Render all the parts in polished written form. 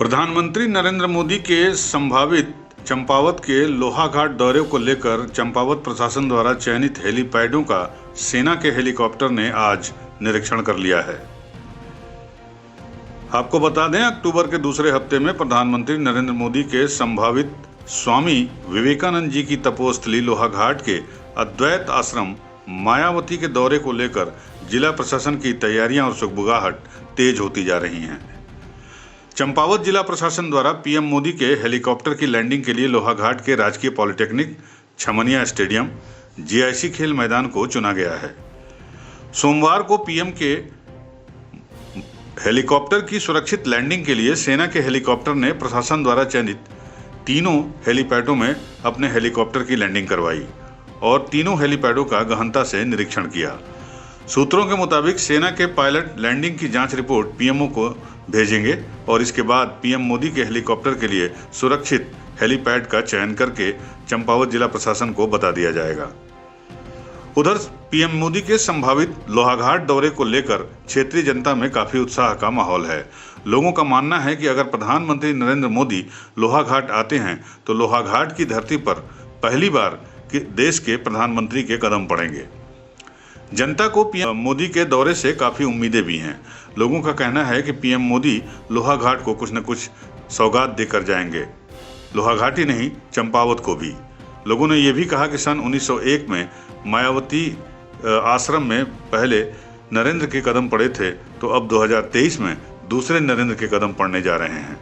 प्रधानमंत्री नरेंद्र मोदी के संभावित चंपावत के लोहाघाट दौरे को लेकर चंपावत प्रशासन द्वारा चयनित हेलीपैडों का सेना के हेलीकॉप्टर ने आज निरीक्षण कर लिया है। आपको बता दें, अक्टूबर के दूसरे हफ्ते में प्रधानमंत्री नरेंद्र मोदी के संभावित स्वामी विवेकानंद जी की तपोस्थली लोहाघाट के अद्वैत आश्रम मायावती के दौरे को लेकर जिला प्रशासन की तैयारियां और सुगबुगाहट तेज होती जा रही हैं। चंपावत जिला प्रशासन द्वारा पीएम मोदी के हेलीकॉप्टर की लैंडिंग के लिए लोहाघाट के राजकीय पॉलिटेक्निक, छमनिया स्टेडियम, जीआईसी खेल मैदान को चुना गया है। सोमवार को पीएम के हेलीकॉप्टर की सुरक्षित लैंडिंग के लिए सेना के हेलीकॉप्टर ने प्रशासन द्वारा चयनित तीनों हेलीपैडों में अपने हेलीकॉप्टर की लैंडिंग करवाई और तीनों हेलीपैडों का गहनता से निरीक्षण किया। सूत्रों के मुताबिक सेना के पायलट लैंडिंग की जांच रिपोर्ट पीएमओ को भेजेंगे और इसके बाद पीएम मोदी के हेलीकॉप्टर के लिए सुरक्षित हेलीपैड का चयन करके चंपावत जिला प्रशासन को बता दिया जाएगा। उधर पीएम मोदी के संभावित लोहाघाट दौरे को लेकर क्षेत्रीय जनता में काफी उत्साह का माहौल है। लोगों का मानना है कि अगर प्रधानमंत्री नरेंद्र मोदी लोहाघाट आते हैं तो लोहाघाट की धरती पर पहली बार देश के प्रधानमंत्री के कदम पड़ेंगे। जनता को पीएम मोदी के दौरे से काफी उम्मीदें भी हैं। लोगों का कहना है कि पीएम मोदी लोहाघाट को कुछ न कुछ सौगात देकर जाएंगे। लोहाघाट ही नहीं, चंपावत को भी। लोगों ने यह भी कहा कि सन 1901 में मायावती आश्रम में पहले नरेंद्र के कदम पड़े थे, तो अब 2023 में दूसरे नरेंद्र के कदम पड़ने जा रहे हैं।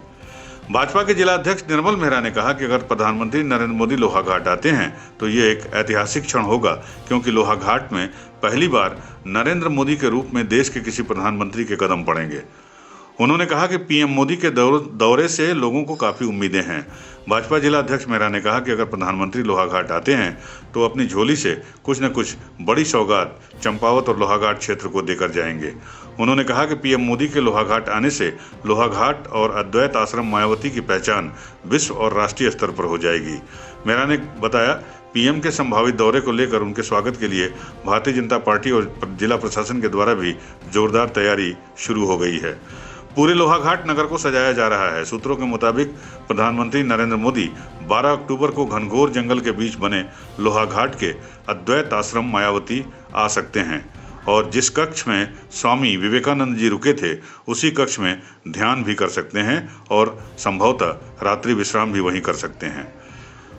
भाजपा के जिला अध्यक्ष निर्मल मेहरा ने कहा कि अगर प्रधानमंत्री नरेंद्र मोदी लोहाघाट आते हैं तो ये एक ऐतिहासिक क्षण होगा, क्योंकि लोहाघाट में पहली बार नरेंद्र मोदी के रूप में देश के किसी प्रधानमंत्री के कदम पड़ेंगे। उन्होंने कहा कि पीएम मोदी के दौरे से लोगों को काफ़ी उम्मीदें हैं। भाजपा जिला अध्यक्ष मेहरा ने कहा कि अगर प्रधानमंत्री लोहाघाट आते हैं तो अपनी झोली से कुछ न कुछ बड़ी सौगात चंपावत और लोहाघाट क्षेत्र को देकर जाएंगे। उन्होंने कहा कि पीएम मोदी के लोहाघाट आने से लोहाघाट और अद्वैत आश्रम मायावती की पहचान विश्व और राष्ट्रीय स्तर पर हो जाएगी। मेहरा ने बताया, पीएम के संभावित दौरे को लेकर उनके स्वागत के लिए भारतीय जनता पार्टी और जिला प्रशासन के द्वारा भी जोरदार तैयारी शुरू हो गई है। पूरे लोहाघाट नगर को सजाया जा रहा है। सूत्रों के मुताबिक प्रधानमंत्री नरेंद्र मोदी 12 अक्टूबर को घनघोर जंगल के बीच बने लोहाघाट के अद्वैत आश्रम मायावती आ सकते हैं और जिस कक्ष में स्वामी विवेकानंद जी रुके थे उसी कक्ष में ध्यान भी कर सकते हैं और संभवतः रात्रि विश्राम भी वहीं कर सकते हैं।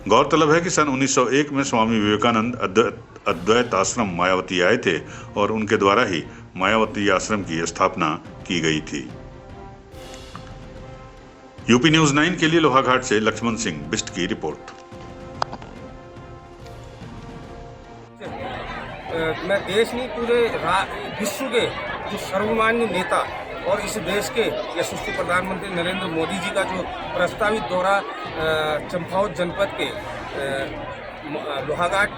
गौरतलब है कि सन 1901 में स्वामी विवेकानंद अद्वैत आश्रम मायावती आए थे और उनके द्वारा ही मायावती आश्रम की स्थापना की गई थी। यूपी न्यूज़ 9 के लिए लोहाघाट से लक्ष्मण सिंह बिष्ट की रिपोर्ट। मैं देश नहीं, पूरे विश्व के जो सर्वमान्य नेता और इस देश के यशस्वी प्रधानमंत्री नरेंद्र मोदी जी का जो प्रस्तावित दौरा चंपावत जनपद के लोहाघाट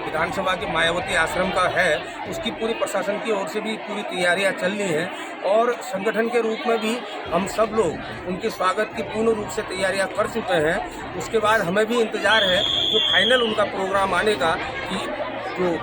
विधानसभा के मायावती आश्रम का है, उसकी पूरी प्रशासन की ओर से भी पूरी तैयारियां चल रही हैं और संगठन के रूप में भी हम सब लोग उनके स्वागत की पूर्ण रूप से तैयारियां कर चुके हैं। उसके बाद हमें भी इंतज़ार है जो फाइनल उनका प्रोग्राम आने का, कि जो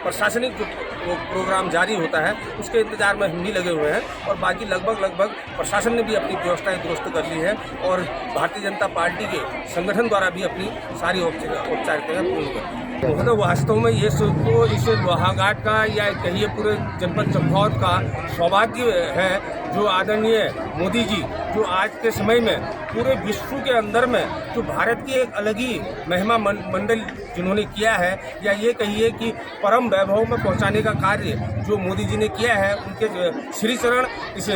प्रशासनिक जो प्रोग्राम जारी होता है उसके इंतजार में हम भी लगे हुए हैं और बाकी लगभग प्रशासन ने भी अपनी व्यवस्थाएं दुरुस्त कर ली है और भारतीय जनता पार्टी के संगठन द्वारा भी अपनी सारी औपचारिकताएं पूर्ण कर दी। मतलब वास्तव में ये तो इस लोहाघाट का या कहिए पूरे जनपद चंपावत का सौभाग्य है जो आदरणीय मोदी जी जो आज के समय में पूरे विश्व के अंदर में जो भारत की एक अलग ही महिमा मंडल जिन्होंने किया है, या ये कहिए कि परम वैभव में पहुंचाने का कार्य जो मोदी जी ने किया है, उनके श्री चरण इस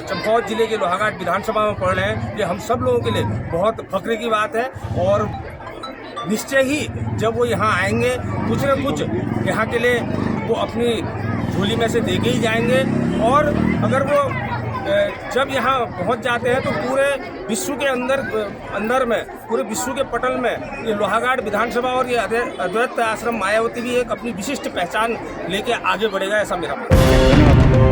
चंपावत जिले के लोहाघाट विधानसभा में पड़ रहे हैं। ये हम सब लोगों के लिए बहुत फख्र की बात है और निश्चय ही जब वो यहाँ आएंगे कुछ न कुछ यहाँ के लिए वो अपनी झोली में से दे के ही जाएंगे और अगर वो जब यहाँ पहुँच जाते हैं तो पूरे विश्व के अंदर में पूरे विश्व के पटल में ये लोहाघाट विधानसभा और ये अद्वैत आश्रम मायावती भी एक अपनी विशिष्ट पहचान लेके आगे बढ़ेगा, ऐसा मेरा मानना है।